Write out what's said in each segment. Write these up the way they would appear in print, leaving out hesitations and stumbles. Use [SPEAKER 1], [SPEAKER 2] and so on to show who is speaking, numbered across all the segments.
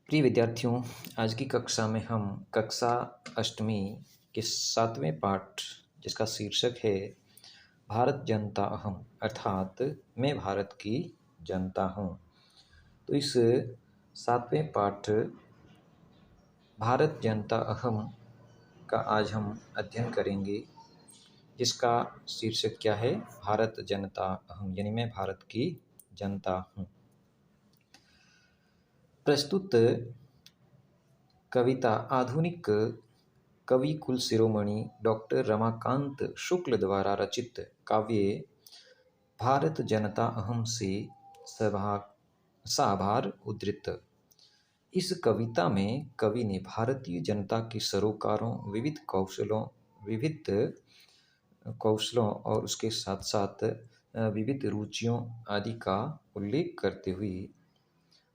[SPEAKER 1] प्रिय विद्यार्थियों, आज की कक्षा में हम कक्षा अष्टमी के 7वें पाठ जिसका शीर्षक है भारत जनता अहम अर्थात मैं भारत की जनता हूँ। तो इस 7वें पाठ भारत जनता अहम का आज हम अध्ययन करेंगे, जिसका शीर्षक क्या है? भारत जनता अहम, यानी मैं भारत की जनता हूँ। प्रस्तुत कविता आधुनिक कवि कुल शिरोमणि डॉक्टर रमाकांत शुक्ल द्वारा रचित काव्य भारत जनता अहम से साभार उद्धृत। इस कविता में कवि ने भारतीय जनता के सरोकारों, विविध कौशलों और उसके साथ साथ विविध रुचियों आदि का उल्लेख करते हुए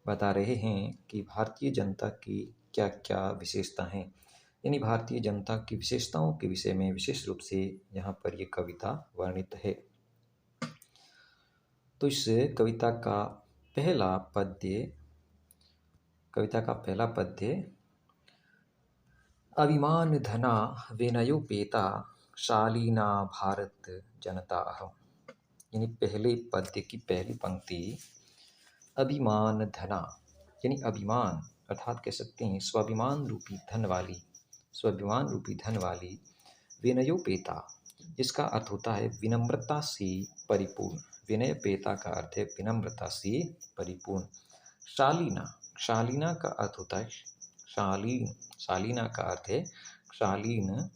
[SPEAKER 1] बता रहे हैं कि भारतीय जनता की क्या क्या विशेषता हैं। यानी भारतीय जनता की विशेषताओं के विषय में विशेष रूप से यहाँ पर ये कविता वर्णित है। तो इस कविता का पहला पद्य अभिमान धना विनयोपेता शालीना भारत जनता अहम। यानी पहले पद्य की पहली पंक्ति अभिमान धना यानी अभिमान अर्थात कह सकते हैं स्वाभिमान रूपी धन वाली विनयोपेता, जिसका अर्थ होता है विनम्रता से परिपूर्ण। विनयपेता का अर्थ है विनम्रता से परिपूर्ण। शालीना का अर्थ होता है शालीना का अर्थ है शालीन।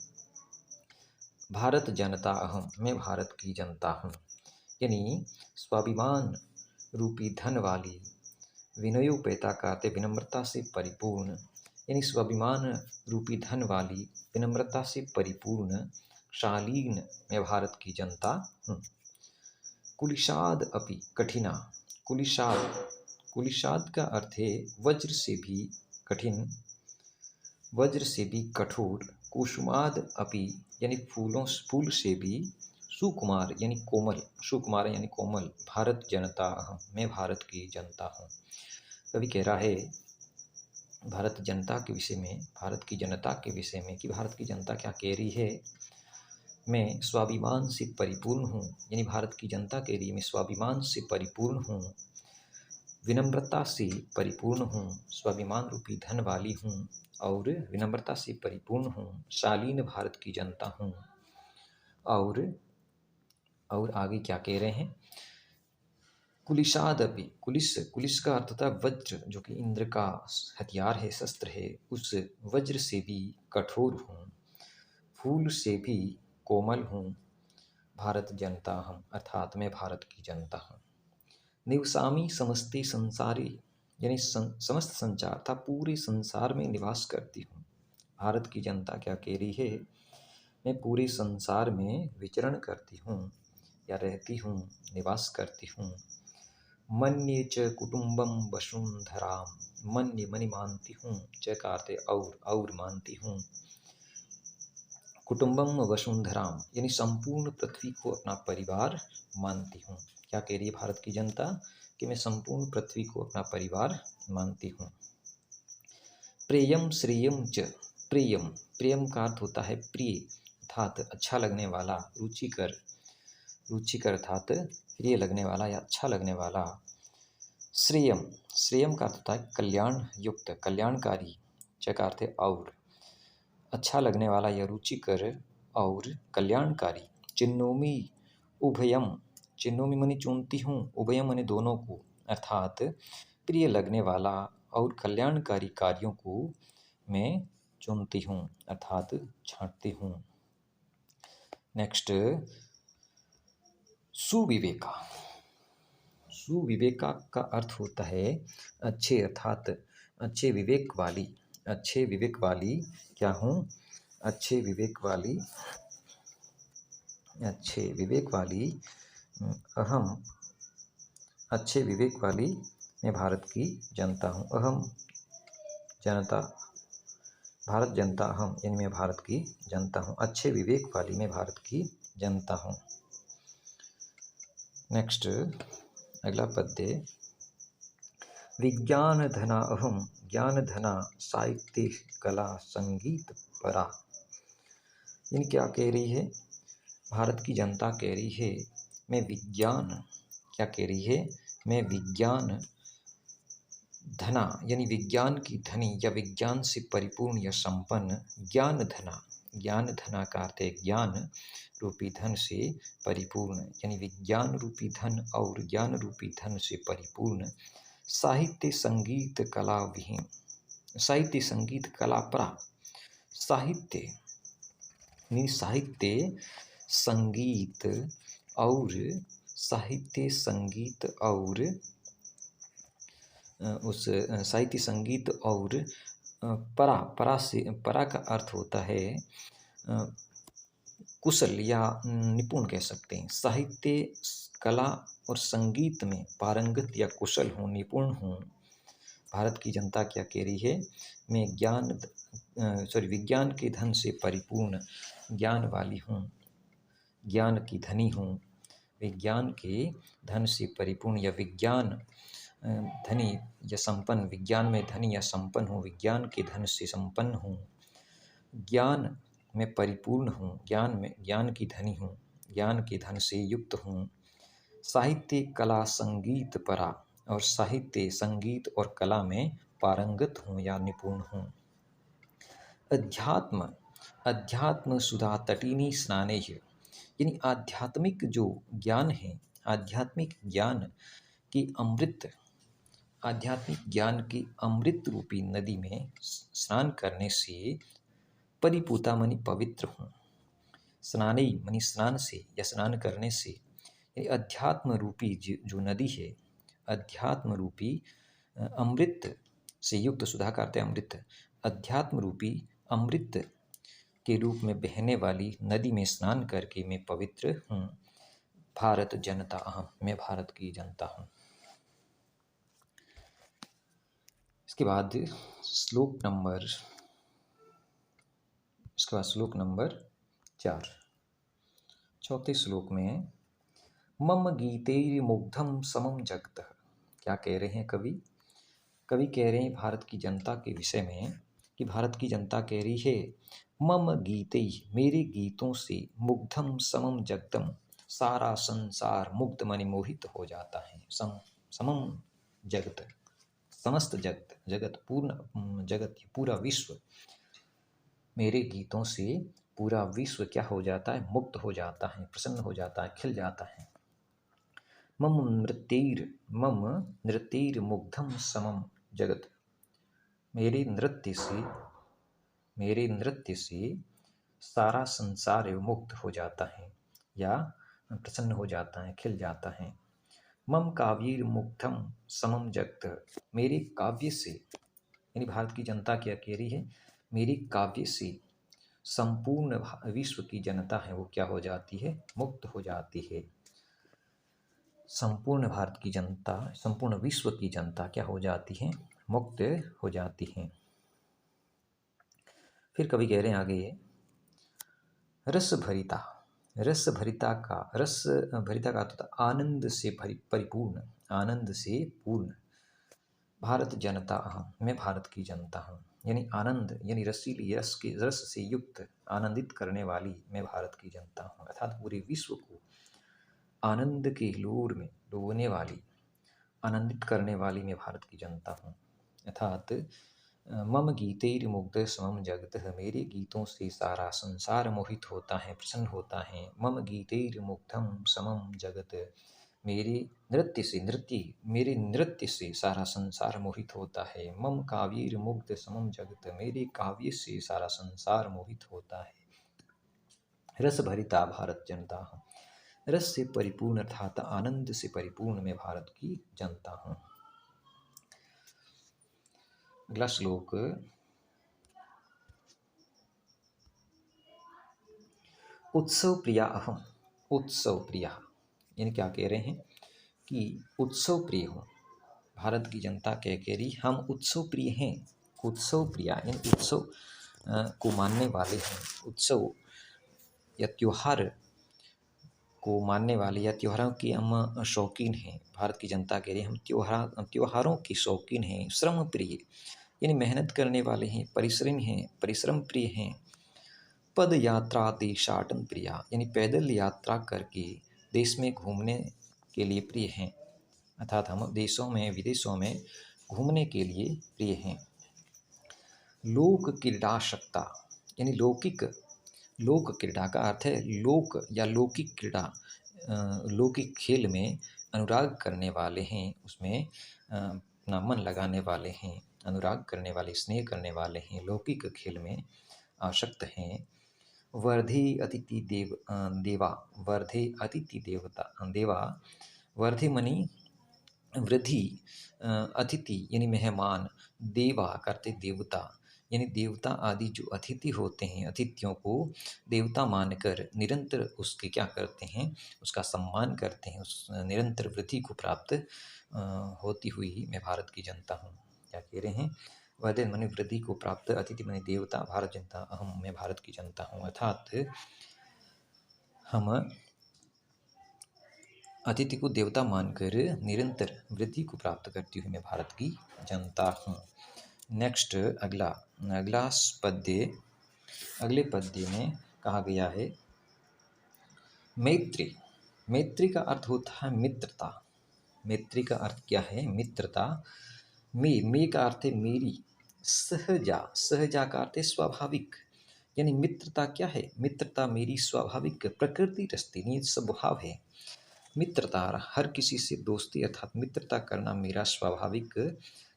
[SPEAKER 1] भारत जनता अहम, मैं भारत की जनता हूँ। यानी स्वाभिमान रूपी धन वाली, विनयोपेता का अर्थ है विनम्रता से परिपूर्ण। यानी स्वाभिमान रूपी धन वाली, विनम्रता से परिपूर्ण, शालीन मैं भारत की जनता हूँ। कुलिशाद अपि कठिना। कुलिशाद का अर्थ है वज्र से भी कठिन, वज्र से भी कठोर। कुसुमाद अपि यानी फूल से भी सुकुमार यानी कोमल। भारत जनता अहम, मैं भारत की जनता हूँ। कवि कह रहा है भारत की जनता के विषय में कि भारत की जनता क्या कह रही है। मैं स्वाभिमान से परिपूर्ण हूँ, यानी भारत की जनता कह रही है मैं स्वाभिमान से परिपूर्ण हूँ, विनम्रता से परिपूर्ण हूँ, स्वाभिमान रूपी धन वाली हूँ और विनम्रता से परिपूर्ण हूँ, शालीन भारत की जनता हूँ। और आगे क्या कह रहे हैं? कुलिशाद अपि, कुलिश का अर्थ होता है वज्र, जो कि इंद्र का हथियार है, शस्त्र है। उस वज्र से भी कठोर हूँ, फूल से भी कोमल हूँ, भारत जनता हम अर्थात मैं भारत की जनता हूँ। निवसामी समस्ते संसारी, यानी समस्त संसार था पूरे संसार में निवास करती हूँ। भारत की जनता क्या कह रही है? मैं पूरे संसार में विचरण करती हूँ या रहती हूँ, निवास करती हूँ। मन्ये च कुटुम्बम वसुंधराम, मन्ये मनि मानती हूँ, च का अर्थ है और मानती हूँ। कुटुम्बम वसुंधराम यानी संपूर्ण पृथ्वी को अपना परिवार मानती हूँ। क्या कह रही है भारत की जनता? कि मैं संपूर्ण पृथ्वी को अपना परिवार मानती हूँ। प्रेयम श्रेयम च, प्रेयम का अर्थ होता है प्रिय अर्थात अच्छा लगने वाला, रुचिकर अर्थात प्रिय लगने वाला या अच्छा लगने वाला। श्रेयम का अर्थ होता है कल्याण युक्त, कल्याणकारी। च का अर्थ है और, अच्छा लगने वाला या रुचिकर और कल्याणकारी। चिन्नोमी उभयम, चिन्नोमी मनी चुनती हूँ, उभयम मनी दोनों को, अर्थात प्रिय लगने वाला और कल्याणकारी कार्यों को मैं चुनती हूँ अर्थात छांटती हूँ। नेक्स्ट, सुविवेका का अर्थ होता है अच्छे अर्थात अच्छे विवेक वाली क्या हूँ? अच्छे विवेक वाली अहम, अच्छे विवेक वाली मैं भारत की जनता हूँ। अहम जनता, भारत जनता अहम यानी मैं भारत की जनता हूँ। अच्छे विवेक वाली मैं भारत की जनता हूँ। नेक्स्ट, अगला पद्य विज्ञान धना अहम ज्ञान धना साहित्य कला संगीत परा। यानी क्या कह रही है, भारत की जनता कह रही है मैं विज्ञान, क्या कह रही है, मैं विज्ञान धना यानी विज्ञान की धनी या विज्ञान से परिपूर्ण या संपन्न, ज्ञान धना, ज्ञान धना का अर्थ है ज्ञान रूपी धन से परिपूर्ण, यानी विज्ञान रूपी धन और ज्ञान रूपी धन से परिपूर्ण, साहित्य संगीत कला विहीन, साहित्य संगीत कला परा। साहित्य यानी साहित्य संगीत और साहित्य संगीत और उस साहित्य संगीत और परा, परा से, परा का अर्थ होता है कुशल या निपुण कह सकते हैं। साहित्य कला और संगीत में पारंगत या कुशल हूँ, निपुण हूँ। भारत की जनता क्या कह रही है, मैं विज्ञान के धन से परिपूर्ण ज्ञान वाली हूँ, ज्ञान की धनी हूँ, विज्ञान के धन से परिपूर्ण या विज्ञान धनी या संपन्न, विज्ञान में धनी या संपन्न हूँ, विज्ञान के धन से संपन्न हूँ, ज्ञान में परिपूर्ण हूँ, ज्ञान की धनी हूँ, ज्ञान के धन से युक्त हूँ। साहित्य कला संगीत परा, और साहित्य संगीत और कला में पारंगत हूँ या निपुण हूँ। अध्यात्म, अध्यात्म सुधा तटिनी स्नाने, यानी आध्यात्मिक जो ज्ञान है, आध्यात्मिक ज्ञान की अमृत, आध्यात्मिक ज्ञान की अमृत रूपी नदी में स्नान करने से परिपूता मनी पवित्र हूँ। स्नाने मनी स्नान से या स्नान करने से, अध्यात्म रूपी जो नदी है, अध्यात्म रूपी अमृत से युक्त, सुधा करते अमृत, अध्यात्म रूपी अमृत के रूप में बहने वाली नदी में स्नान करके मैं पवित्र हूँ। भारत जनता अहम, मैं भारत की जनता हूँ। इसके बाद श्लोक नंबर 4, चौथे श्लोक में मम गीतैर्मुग्धं समम जगतः। क्या कह रहे हैं कवि, कवि कह रहे हैं भारत की जनता के विषय में कि भारत की जनता कह रही है मम गीतै, मेरे गीतों से, मुग्धम समम जगतम, सारा संसार मुग्ध मनि मोहित हो जाता है। समम जगत, समस्त जगत, जगत पूर्ण जगत, पूरा विश्व, मेरे गीतों से पूरा विश्व क्या हो जाता है, मुक्त हो जाता है, प्रसन्न हो जाता है, खिल जाता है। मम नृत्यैर मुग्धम समम जगत, मेरे नृत्य से सारा संसार मुक्त हो जाता है या प्रसन्न हो जाता है, खिल जाता है। मम काव्यैर मुग्धम समम जगत, मेरे काव्य से, यानी भारत की जनता क्या कह रही है, मेरे काव्य से संपूर्ण विश्व की जनता है वो क्या हो जाती है, मुक्त हो जाती है। संपूर्ण भारत की जनता, संपूर्ण विश्व की जनता क्या हो जाती है, मुक्त हो जाती है। फिर कवि कह रहे हैं आगे, रस भरिता, रस भरिता का अर्थ आनंद से परिपूर्ण, आनंद से पूर्ण। भारत जनता अहम, मैं भारत की जनता हूँ, यानी आनंद, यानी रसीली रस से युक्त, आनंदित करने वाली मैं भारत की जनता हूँ, अर्थात पूरे विश्व को आनंद के हिलोर में डुबोने वाली, आनंदित करने वाली मैं भारत की जनता हूँ। अर्थात मम गीतैर मुग्ध समम जगत, मेरे गीतों से सारा संसार मोहित होता है, प्रसन्न होता है। मम गीतैर मुग्धम समम जगत, मेरे नृत्य से सारा संसार मोहित होता है। मम काव्यैर मुग्ध समम जगत, मेरे काव्य से सारा संसार मोहित होता है। रस भरिता भारत जनता हूँ, रस से परिपूर्ण अर्थात आनंद से परिपूर्ण मैं भारत की जनता हूँ। अगला श्लोक, उत्सव प्रिया अहम, उत्सव प्रिया, यानी क्या कह रहे हैं कि उत्सव प्रिय हूँ। भारत की जनता क्या कह रही, हम उत्सव प्रिय हैं। उत्सव प्रिया यानी उत्सव को मानने वाले हैं, उत्सव या त्योहार को मानने वाले या त्योहारों की हम शौकीन हैं। भारत की जनता कह रही है हम त्योहारों की शौकीन हैं, श्रम प्रिय यानी मेहनत करने वाले हैं, परिश्रम प्रिय हैं। पद यात्रा देशाटन प्रिया यानी पैदल यात्रा करके देश में घूमने के लिए प्रिय हैं, अर्थात हम देशों में विदेशों में घूमने के लिए प्रिय हैं। लोक क्रीडाशक्ता यानी लोक क्रीड़ा का अर्थ है लोक या लौकिक क्रीड़ा, लौकिक खेल में अनुराग करने वाले हैं, उसमें अपना मन लगाने वाले हैं, अनुराग करने वाले, स्नेह करने वाले हैं, लौकिक खेल में आसक्त हैं। वर्धे अतिथि देवा, वर्धे अतिथि देवा, वर्धे मनी वृद्धि, अतिथि यानी मेहमान, देवा करते देवता यानी देवता आदि जो अतिथि होते हैं, अतिथियों को देवता मानकर निरंतर उसके क्या करते हैं, उसका सम्मान करते हैं, उस निरंतर वृद्धि को प्राप्त होती हुई मैं भारत की जनता हूँ। क्या कह रहे हैं, वर्धे मनी वृद्धि को प्राप्त, अतिथि मनी देवता, भारत जनता अहम, मैं भारत की जनता हूँ। अर्थात हम अतिथि को देवता मानकर निरंतर वृद्धि को प्राप्त करती हुई मैं भारत की जनता हूँ। नेक्स्ट अगला पद्य, अगले पद्य में कहा गया है मैत्री। मैत्री का अर्थ होता है मित्रता। मैत्री का अर्थ क्या है, मित्रता। मे का अर्थ है मेरी, सहजा का अर्थ है स्वाभाविक, यानी मित्रता क्या है, मित्रता मेरी स्वाभाविक प्रकृति रस्ती स्वभाव है। मित्रता, हर किसी से दोस्ती अर्थात मित्रता करना मेरा स्वाभाविक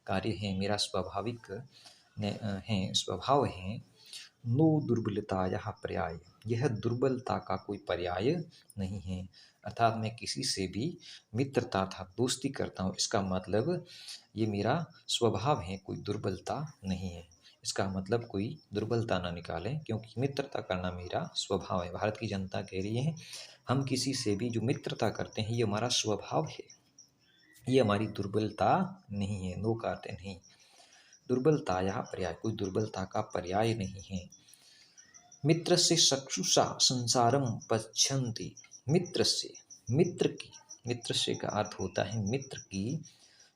[SPEAKER 1] कार्य है, मेरा स्वाभाविक है, स्वभाव है। नो दुर्बलता यह पर्याय, यह दुर्बलता का कोई पर्याय नहीं है, अर्थात मैं किसी से भी मित्रता अर्थात दोस्ती करता हूँ, इसका मतलब ये मेरा स्वभाव है, कोई दुर्बलता नहीं है। इसका मतलब कोई दुर्बलता ना निकालें, क्योंकि मित्रता करना मेरा स्वभाव है। भारत की जनता कह रही है हम किसी से भी जो मित्रता करते हैं ये हमारा स्वभाव है, ये हमारी दुर्बलता नहीं है। नो का अर्थ नहीं, दुर्बलता यह पर्याय, कोई दुर्बलता का पर्याय नहीं है। मित्र से चक्षुषा संसारम पश्यन्ति, मित्र से, मित्र से का अर्थ होता है मित्र की,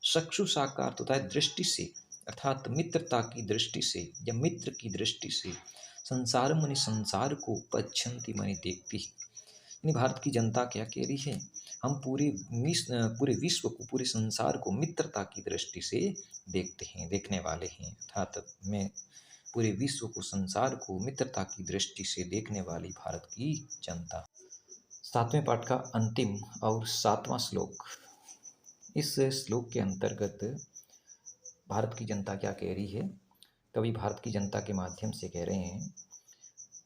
[SPEAKER 1] चक्षुषा का अर्थ होता है दृष्टि से, अर्थात मित्रता की दृष्टि से या मित्र की दृष्टि से। संसार माने संसार को, पश्यन्ति माने देखती है। यानी भारत की जनता क्या कह रही है, हम पूरे विश्व को, पूरे संसार को मित्रता की दृष्टि से देखते हैं, देखने वाले हैं, अर्थात मैं पूरे विश्व को, संसार को मित्रता की दृष्टि से देखने वाली भारत की जनता। 7वें पाठ का अंतिम और 7वां श्लोक। इस श्लोक के अंतर्गत भारत की जनता क्या कह रही है, कवि भारत की जनता के माध्यम से कह रहे हैं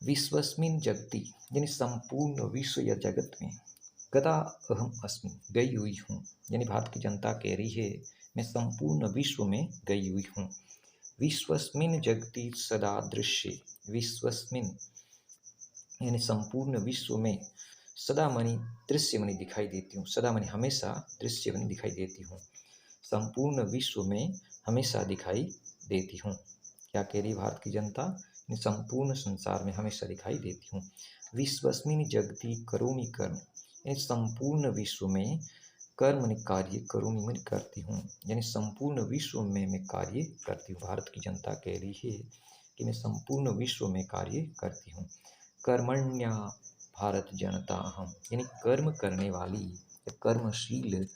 [SPEAKER 1] विश्वस्मिन जगति, यानी संपूर्ण विश्व या जगत में, गदा अहम अस्मि, गई हुई हूँ, यानी भारत की जनता कह रही है मैं संपूर्ण विश्व में गई हुई हूँ। विश्वस्मिन जगति सदा दृश्य, विश्वस्मिन यानी संपूर्ण विश्व में, सदा मणि दृश्य मणि दिखाई देती हूँ, सदा मणि हमेशा दृश्य मणि दिखाई देती हूँ, संपूर्ण विश्व में हमेशा दिखाई देती हूँ। क्या कह रही भारत की जनता, संपूर्ण संसार में हमेशा दिखाई देती हूँ। विश्वस्मिन जगति करोमि कर्म, यानी संपूर्ण विश्व में, कर्म यानी कार्य, करोमि मन करती हूँ, यानी संपूर्ण विश्व में मैं कार्य करती हूँ। भारत की जनता कह रही है कि मैं संपूर्ण विश्व में कार्य करती हूँ। कर्मण्या भारत जनता अहम, यानी कर्म करने वाली, कर्मशील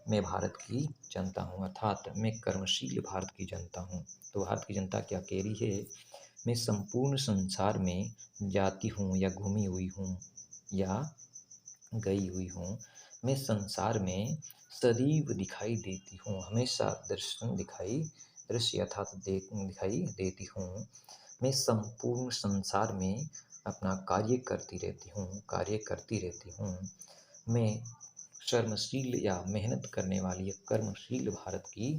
[SPEAKER 1] मैं भारत की जनता हूँ, अर्थात मैं कर्मशील भारत की जनता हूँ। तो भारत की जनता क्या कह रही है, मैं संपूर्ण संसार में जाती हूँ या घूमी हुई हूँ या गई हुई हूँ, मैं संसार में सदैव दिखाई देती हूँ, हमेशा दृश्य अर्थात दिखाई देती हूँ। मैं संपूर्ण संसार में अपना कार्य करती रहती हूँ। मैं कर्मशील या मेहनत करने वाली, कर्मशील भारत की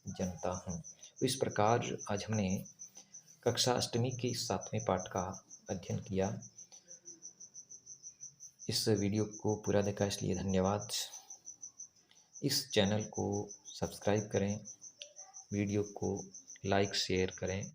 [SPEAKER 1] जनता हूँ। तो इस प्रकार आज हमने कक्षा अष्टमी के 7वें पाठ का अध्ययन किया। इस वीडियो को पूरा देखा इसलिए धन्यवाद। इस चैनल को सब्सक्राइब करें, वीडियो को लाइक शेयर करें।